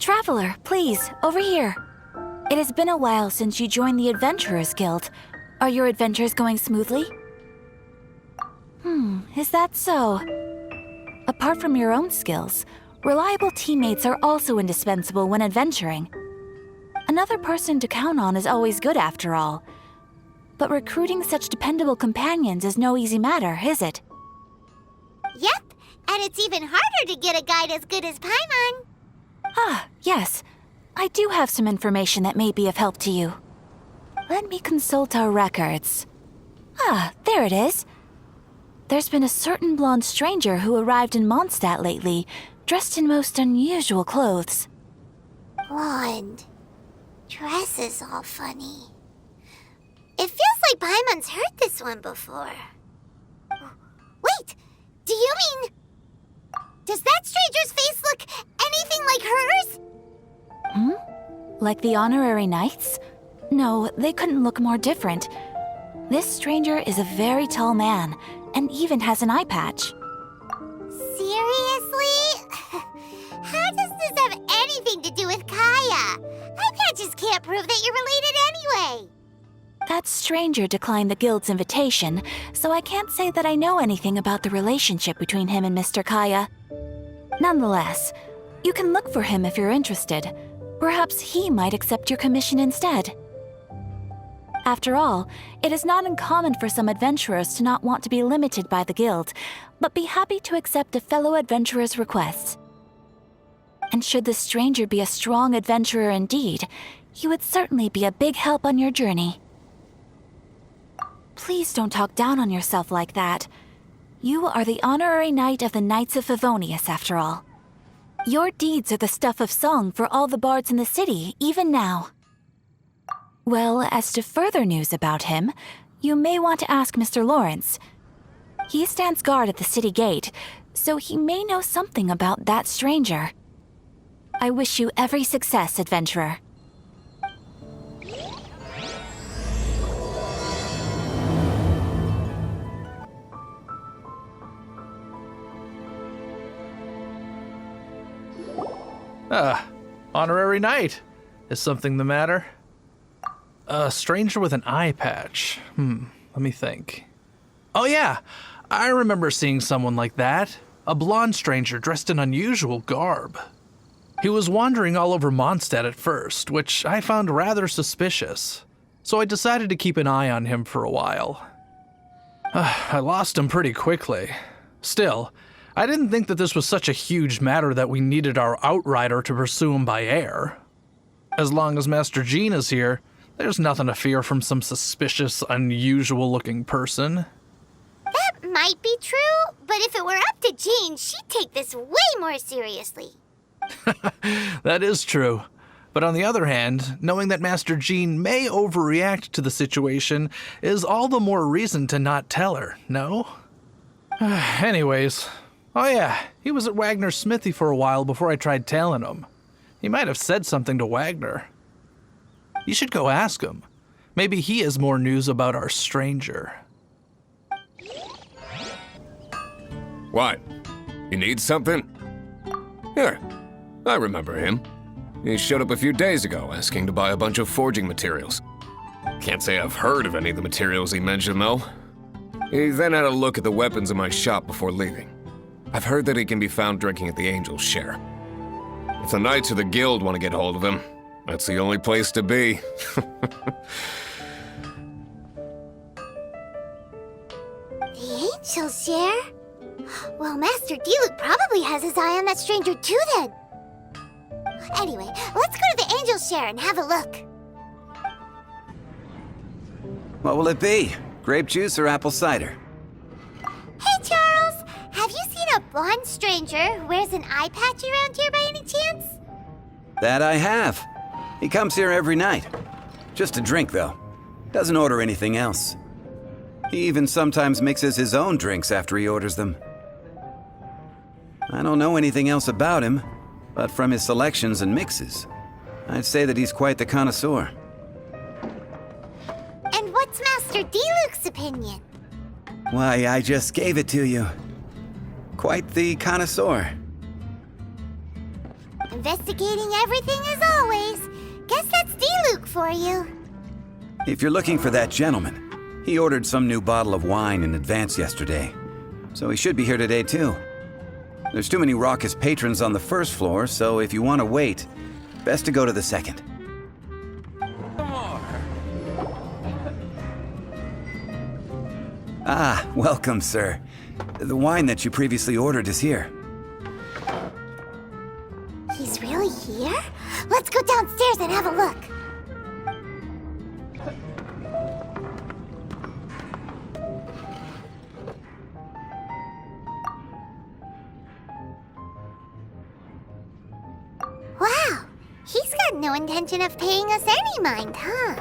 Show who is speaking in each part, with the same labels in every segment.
Speaker 1: Traveler, please, over here. It has been a while since you joined the Adventurers Guild. Are your adventures going smoothly? Is that so? Apart from your own skills, reliable teammates are also indispensable when adventuring. Another person to count on is always good after all. But recruiting such dependable companions is no easy matter, is it?
Speaker 2: Yep, and it's even harder to get a guide as good as Paimon.
Speaker 1: Ah, yes. I do have some information that may be of help to you. Let me consult our records. Ah, there it is. There's been a certain blonde stranger who arrived in Mondstadt lately, dressed in most unusual clothes.
Speaker 2: Blonde. Dresses all funny. It feels like Paimon's heard this one before. Wait, do you mean... Does that stranger's face look anything like hers?
Speaker 1: Like the honorary knights? No, they couldn't look more different. This stranger is a very tall man, and even has an eye patch.
Speaker 2: Seriously? How does this have anything to do with Kaya? Eye patches can't prove that you're related anyway.
Speaker 1: That stranger declined the guild's invitation, so I can't say that I know anything about the relationship between him and Mr. Kaya. Nonetheless, you can look for him if you're interested. Perhaps he might accept your commission instead. After all, it is not uncommon for some adventurers to not want to be limited by the guild, but be happy to accept a fellow adventurer's requests. And should the stranger be a strong adventurer indeed, he would certainly be a big help on your journey. Please don't talk down on yourself like that. You are the honorary knight of the Knights of Favonius, after all. Your deeds are the stuff of song for all the bards in the city, even now. Well, as to further news about him, you may want to ask Mr. Lawrence. He stands guard at the city gate, so he may know something about that stranger. I wish you every success, adventurer.
Speaker 3: Honorary knight. Is something the matter? A stranger with an eye patch. Let me think. Oh yeah, I remember seeing someone like that. A blonde stranger dressed in unusual garb. He was wandering all over Mondstadt at first, which I found rather suspicious. So I decided to keep an eye on him for a while. I lost him pretty quickly. Still, I didn't think that this was such a huge matter that we needed our outrider to pursue him by air. As long as Master Jean is here, there's nothing to fear from some suspicious, unusual-looking person.
Speaker 2: That might be true, but if it were up to Jean, she'd take this way more seriously.
Speaker 3: That is true. But on the other hand, knowing that Master Jean may overreact to the situation is all the more reason to not tell her, no? Anyways, oh yeah, he was at Wagner's smithy for a while before I tried tailing him. He might have said something to Wagner. You should go ask him. Maybe he has more news about our stranger.
Speaker 4: What? You need something? Here, I remember him. He showed up a few days ago asking to buy a bunch of forging materials. Can't say I've heard of any of the materials he mentioned, though. He then had a look at the weapons in my shop before leaving. I've heard that he can be found drinking at the Angel's Share. If the Knights of the Guild want to get hold of him, that's the only place to be.
Speaker 2: The Angel's Share? Well, Master Diluc probably has his eye on that stranger too, then. Anyway, let's go to the Angel's Share and have a look.
Speaker 5: What will it be? Grape juice or apple cider?
Speaker 2: Hey, Charles! Have you seen a blonde stranger who wears an eye patch around here by any chance?
Speaker 5: That I have. He comes here every night. Just to drink, though. Doesn't order anything else. He even sometimes mixes his own drinks after he orders them. I don't know anything else about him, but from his selections and mixes, I'd say that he's quite the connoisseur.
Speaker 2: And what's Master Diluc's opinion?
Speaker 5: Why, I just gave it to you. Quite the connoisseur.
Speaker 2: Investigating everything as always. Guess that's D-Luke for you.
Speaker 5: If you're looking for that gentleman, he ordered some new bottle of wine in advance yesterday, so he should be here today too. There's too many raucous patrons on the first floor, so if you want to wait, best to go to the second. Ah, welcome, sir. The wine that you previously ordered is here.
Speaker 2: He's really here? Let's go downstairs and have a look. Wow, he's got no intention of paying us any mind, huh?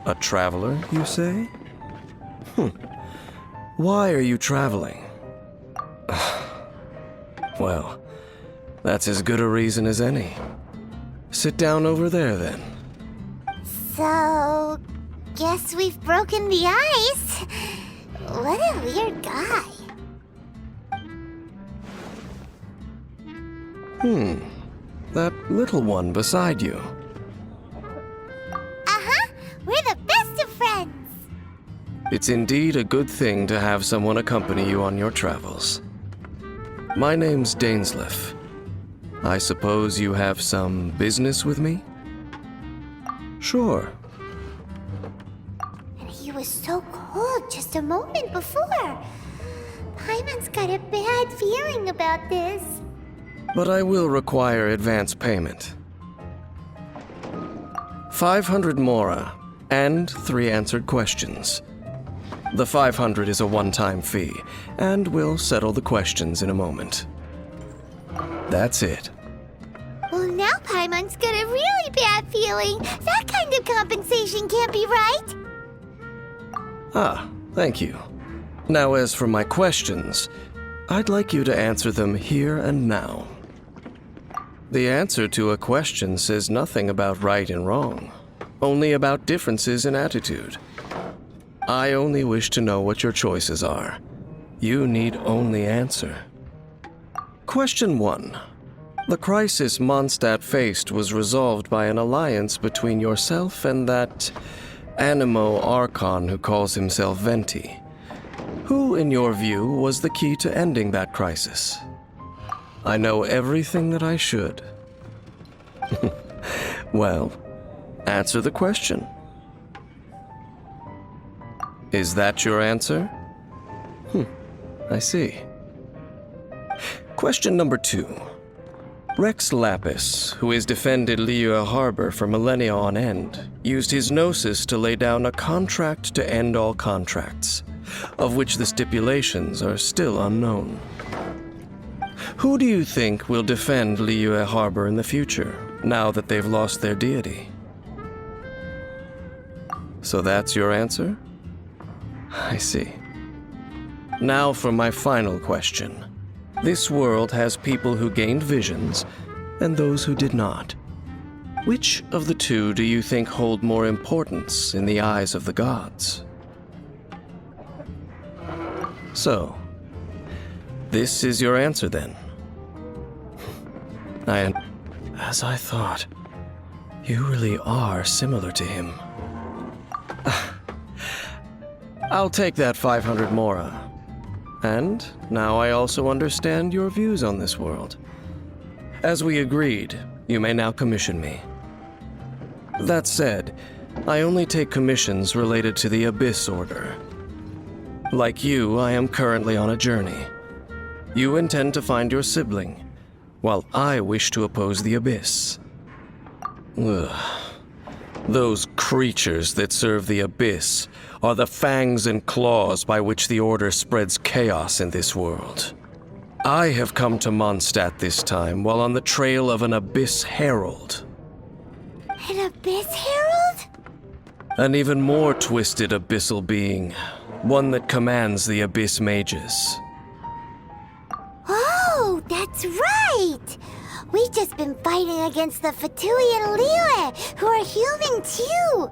Speaker 6: A traveler, you say? Why are you traveling? Well, that's as good a reason as any. Sit down over there, then.
Speaker 2: So, guess we've broken the ice. What a weird guy.
Speaker 6: That little one beside you.
Speaker 2: Uh-huh, we're the best of friends.
Speaker 6: It's indeed a good thing to have someone accompany you on your travels. My name's Dainsleif. I suppose you have some business with me? Sure.
Speaker 2: And he was so cold just a moment before. Paimon's got a bad feeling about this.
Speaker 6: But I will require advance payment. 500 mora and 3 answered questions. The 500 is a one-time fee, and we'll settle the questions in a moment. That's it.
Speaker 2: Well, now Paimon's got a really bad feeling. That kind of compensation can't be right.
Speaker 6: Ah, thank you. Now, as for my questions, I'd like you to answer them here and now. The answer to a question says nothing about right and wrong, only about differences in attitude. I only wish to know what your choices are. You need only answer. Question 1. The crisis Mondstadt faced was resolved by an alliance between yourself and that Animo Archon who calls himself Venti. Who, in your view, was the key to ending that crisis? I know everything that I should. Well, answer the question. Is that your answer? I see. Question number 2. Rex Lapis, who has defended Liyue Harbor for millennia on end, used his gnosis to lay down a contract to end all contracts, of which the stipulations are still unknown. Who do you think will defend Liyue Harbor in the future, now that they've lost their deity? So that's your answer? I see. Now for my final question. This world has people who gained visions, and those who did not. Which of the two do you think hold more importance in the eyes of the gods? So, this is your answer then. As I thought, you really are similar to him. I'll take that 500 mora. And now I also understand your views on this world. As we agreed, you may now commission me. That said, I only take commissions related to the Abyss Order. Like you, I am currently on a journey. You intend to find your sibling, while I wish to oppose the Abyss. Ugh. Those creatures that serve the Abyss are the fangs and claws by which the Order spreads chaos in this world. I have come to Mondstadt this time while on the trail of an Abyss Herald.
Speaker 2: An Abyss Herald?
Speaker 6: An even more twisted abyssal being, one that commands the Abyss Mages.
Speaker 2: Oh, that's right! We've just been fighting against the Fatui and Liyue, who are human too!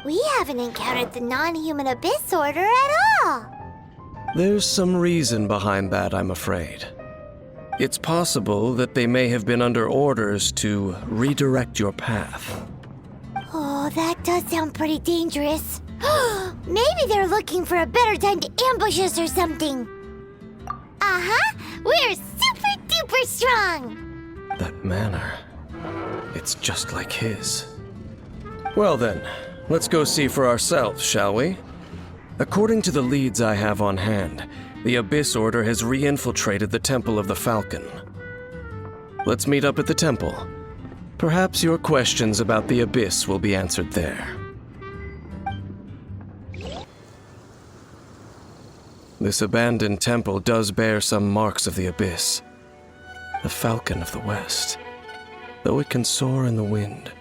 Speaker 2: We haven't encountered the non-human Abyss Order at all!
Speaker 6: There's some reason behind that, I'm afraid. It's possible that they may have been under orders to redirect your path.
Speaker 2: Oh, that does sound pretty dangerous. Maybe they're looking for a better time to ambush us or something. Uh-huh. We're super duper strong.
Speaker 6: That manner, it's just like his. Well then, let's go see for ourselves, shall we? According to the leads I have on hand, the Abyss Order has re-infiltrated the Temple of the Falcon. Let's meet up at the temple. Perhaps your questions about the Abyss will be answered there. This abandoned temple does bear some marks of the Abyss. The Falcon of the West. Though it can soar in the wind,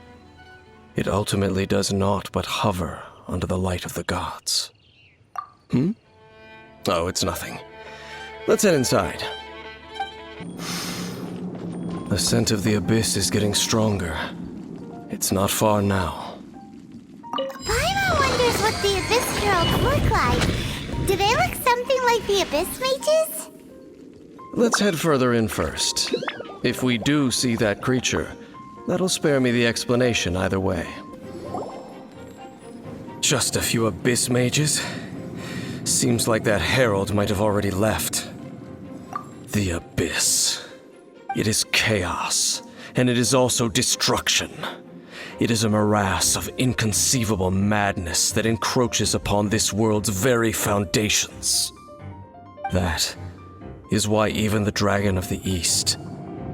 Speaker 6: it ultimately does naught but hover under the light of the gods. Oh, it's nothing. Let's head inside. The scent of the Abyss is getting stronger. It's not far now.
Speaker 2: Paimon wonders what the Abyss Heralds look like. Do they look something like the Abyss Mages?
Speaker 6: Let's head further in first. If we do see that creature, that'll spare me the explanation either way. Just a few Abyss Mages? Seems like that herald might have already left. The Abyss. It is chaos, and it is also destruction. It is a morass of inconceivable madness that encroaches upon this world's very foundations. That is why even the Dragon of the East,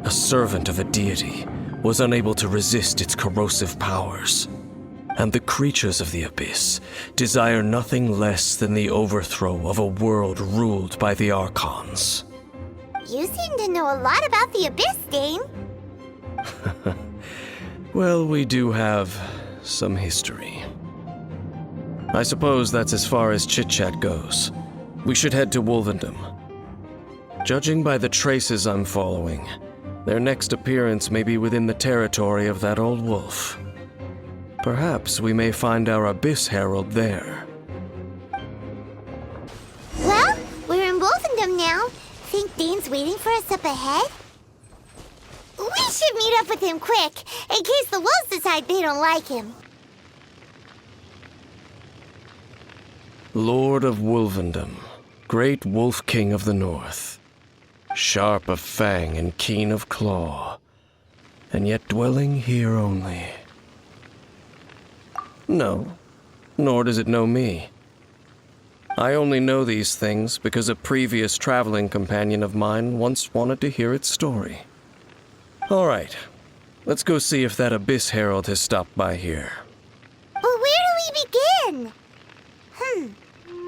Speaker 6: a servant of a deity, was unable to resist its corrosive powers. And the creatures of the Abyss desire nothing less than the overthrow of a world ruled by the Archons.
Speaker 2: You seem to know a lot about the Abyss, Dane.
Speaker 6: Well, we do have some history. I suppose that's as far as chit-chat goes. We should head to Wolvendom. Judging by the traces I'm following, their next appearance may be within the territory of that old wolf. Perhaps we may find our Abyss Herald there.
Speaker 2: Well, we're in Wolfendom now. Think Dane's waiting for us up ahead? We should meet up with him quick, in case the wolves decide they don't like him.
Speaker 6: Lord of Wolvendom, great Wolf King of the North, sharp of fang and keen of claw, and yet dwelling here only. No, nor does it know me. I only know these things because a previous traveling companion of mine once wanted to hear its story. All right, let's go see if that Abyss Herald has stopped by here.
Speaker 2: But where do we begin?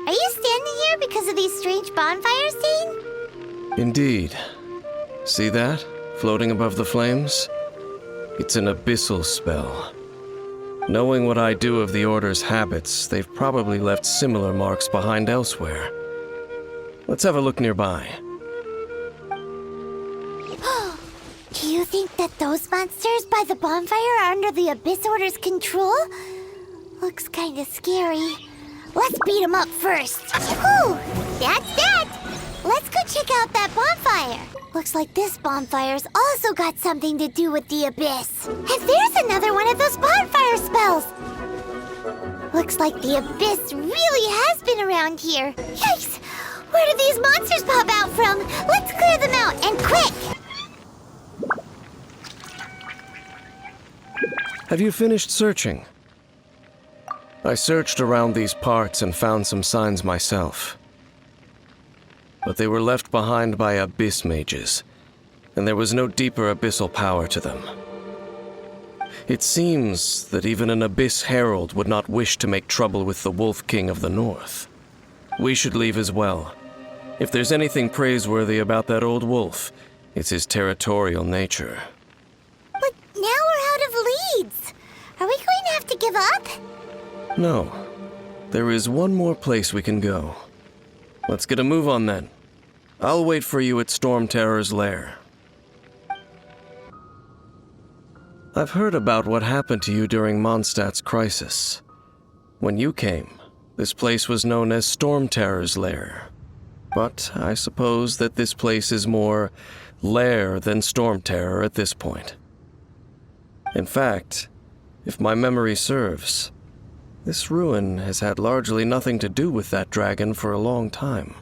Speaker 2: Are you standing here because of these strange bonfires, Dane?
Speaker 6: Indeed. See that, floating above the flames? It's an abyssal spell. Knowing what I do of the Order's habits, they've probably left similar marks behind elsewhere. Let's have a look nearby.
Speaker 2: Do you think that those monsters by the bonfire are under the Abyss Order's control? Looks kinda scary. Let's beat them up first. Whew! That's that! Let's go check out that bonfire. Looks like this bonfire's also got something to do with the Abyss. And there's another one of those bonfire spells! Looks like the Abyss really has been around here. Yikes! Where did these monsters pop out from? Let's clear them out, and quick!
Speaker 6: Have you finished searching? I searched around these parts and found some signs myself. But they were left behind by Abyss Mages, and there was no deeper abyssal power to them. It seems that even an Abyss Herald would not wish to make trouble with the Wolf King of the North. We should leave as well. If there's anything praiseworthy about that old wolf, it's his territorial nature.
Speaker 2: But now we're out of leads. Are we going to have to give up?
Speaker 6: No. There is one more place we can go. Let's get a move on then. I'll wait for you at Storm Terror's lair. I've heard about what happened to you during Mondstadt's crisis. When you came, this place was known as Storm Terror's lair. But I suppose that this place is more lair than Storm Terror at this point. In fact, if my memory serves, this ruin has had largely nothing to do with that dragon for a long time.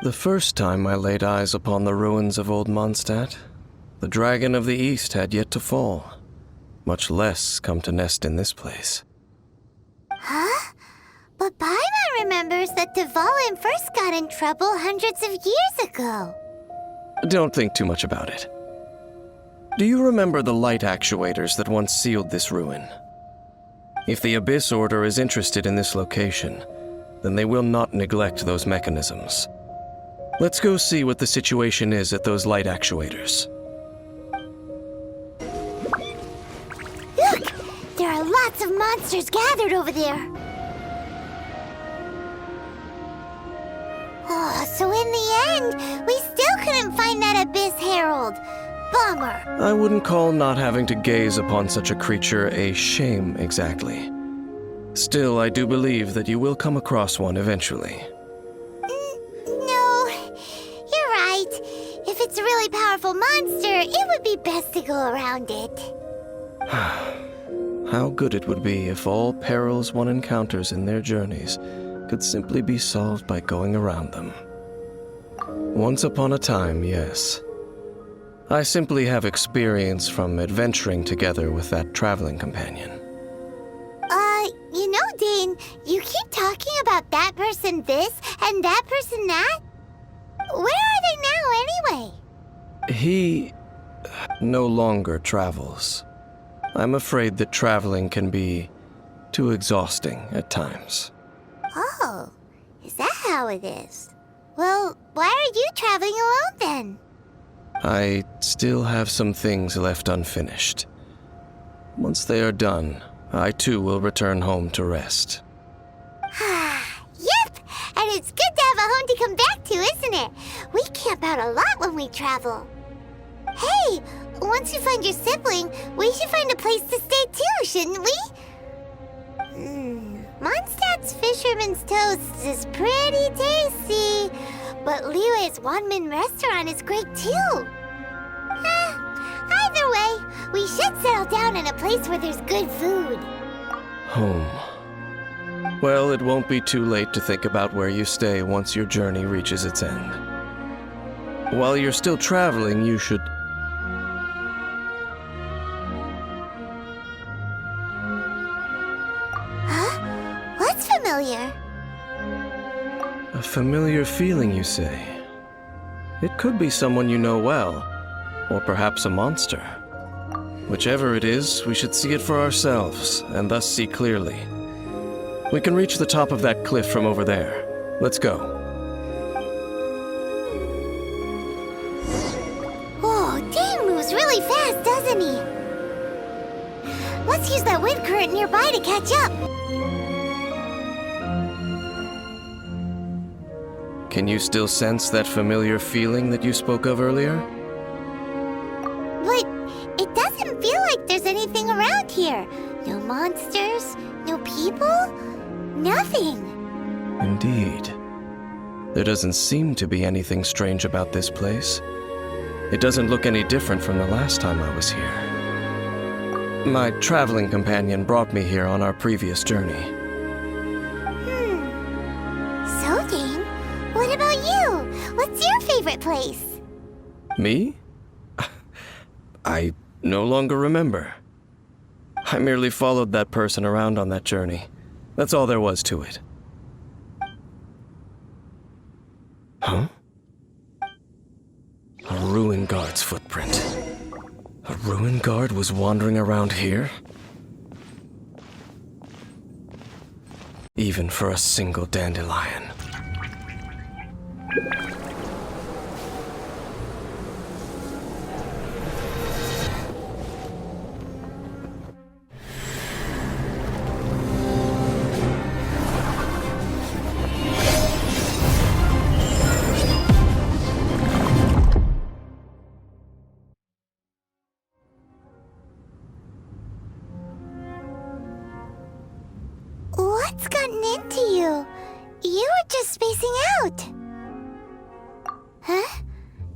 Speaker 6: The first time I laid eyes upon the ruins of Old Mondstadt, the dragon of the East had yet to fall, much less come to nest in this place.
Speaker 2: Huh? But Paimon remembers that Dvalin first got in trouble hundreds of years ago.
Speaker 6: Don't think too much about it. Do you remember the light actuators that once sealed this ruin? If the Abyss Order is interested in this location, then they will not neglect those mechanisms. Let's go see what the situation is at those light actuators.
Speaker 2: Look! There are lots of monsters gathered over there. Oh, so in the end, we still couldn't find that Abyss Herald. Bummer.
Speaker 6: I wouldn't call not having to gaze upon such a creature a shame exactly. Still, I do believe that you will come across one eventually.
Speaker 2: No, you're right. If it's a really powerful monster, it would be best to go around it.
Speaker 6: How good it would be if all perils one encounters in their journeys could simply be solved by going around them. Once upon a time, yes. I simply have experience from adventuring together with that traveling companion.
Speaker 2: You know, Dane, you keep talking about that person this and that person that. Where are they now, anyway?
Speaker 6: He no longer travels. I'm afraid that traveling can be too exhausting at times.
Speaker 2: Oh, is that how it is? Well, why are you traveling alone then?
Speaker 6: I still have some things left unfinished. Once they are done, I too will return home to rest.
Speaker 2: Yep, and it's good to have a home to come back to, isn't it? We camp out a lot when we travel. Hey, once you find your sibling, we should find a place to stay too, shouldn't we? Mondstadt's Fisherman's Toast is pretty tasty, but Liyue's Wanmin restaurant is great too. Either way, we should settle down in a place where there's good food.
Speaker 6: Home. Well, it won't be too late to think about where you stay once your journey reaches its end. While you're still traveling, you should...
Speaker 2: Huh? What's familiar?
Speaker 6: A familiar feeling, you say? It could be someone you know well, or perhaps a monster. Whichever it is, we should see it for ourselves, and thus see clearly. We can reach the top of that cliff from over there. Let's go.
Speaker 2: Whoa, Dane moves really fast, doesn't he? Let's use that wind current nearby to catch up.
Speaker 6: Can you still sense that familiar feeling that you spoke of earlier?
Speaker 2: But it doesn't feel like there's anything around here. No monsters, no people, nothing.
Speaker 6: Indeed. There doesn't seem to be anything strange about this place. It doesn't look any different from the last time I was here. My traveling companion brought me here on our previous journey.
Speaker 2: So, Dane, what about you? What's your favorite place?
Speaker 6: Me? I no longer remember. I merely followed that person around on that journey. That's all there was to it. Huh? A ruin guard's footprint. A ruin guard was wandering around here? Even for a single dandelion.
Speaker 2: What's gotten into you? You were just spacing out. Huh?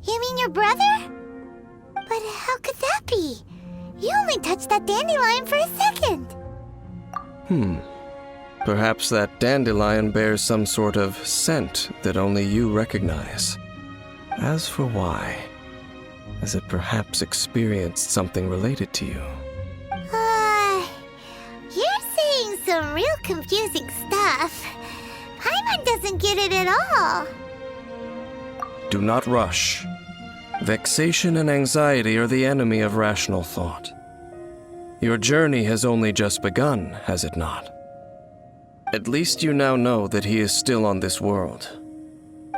Speaker 2: You mean your brother? But how could that be? You only touched that dandelion for a second.
Speaker 6: Perhaps that dandelion bears some sort of scent that only you recognize. As for why, has it perhaps experienced something related to you?
Speaker 2: You're saying some real confusing stuff. Paimon doesn't get it at all.
Speaker 6: Do not rush. Vexation and anxiety are the enemy of rational thought. Your journey has only just begun, has it not? At least you now know that he is still on this world.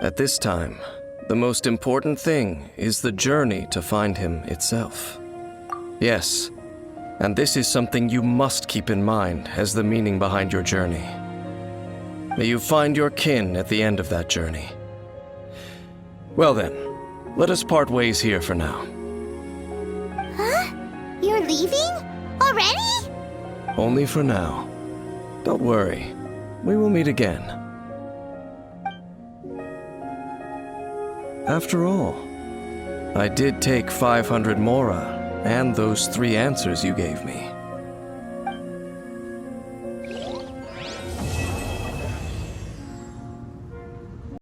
Speaker 6: At this time, the most important thing is the journey to find him itself. Yes, and this is something you must keep in mind as the meaning behind your journey. May you find your kin at the end of that journey. Well then, let us part ways here for now.
Speaker 2: Huh? You're leaving? Already?
Speaker 6: Only for now. Don't worry, we will meet again. After all, I did take 500 mora and those 3 answers you gave me.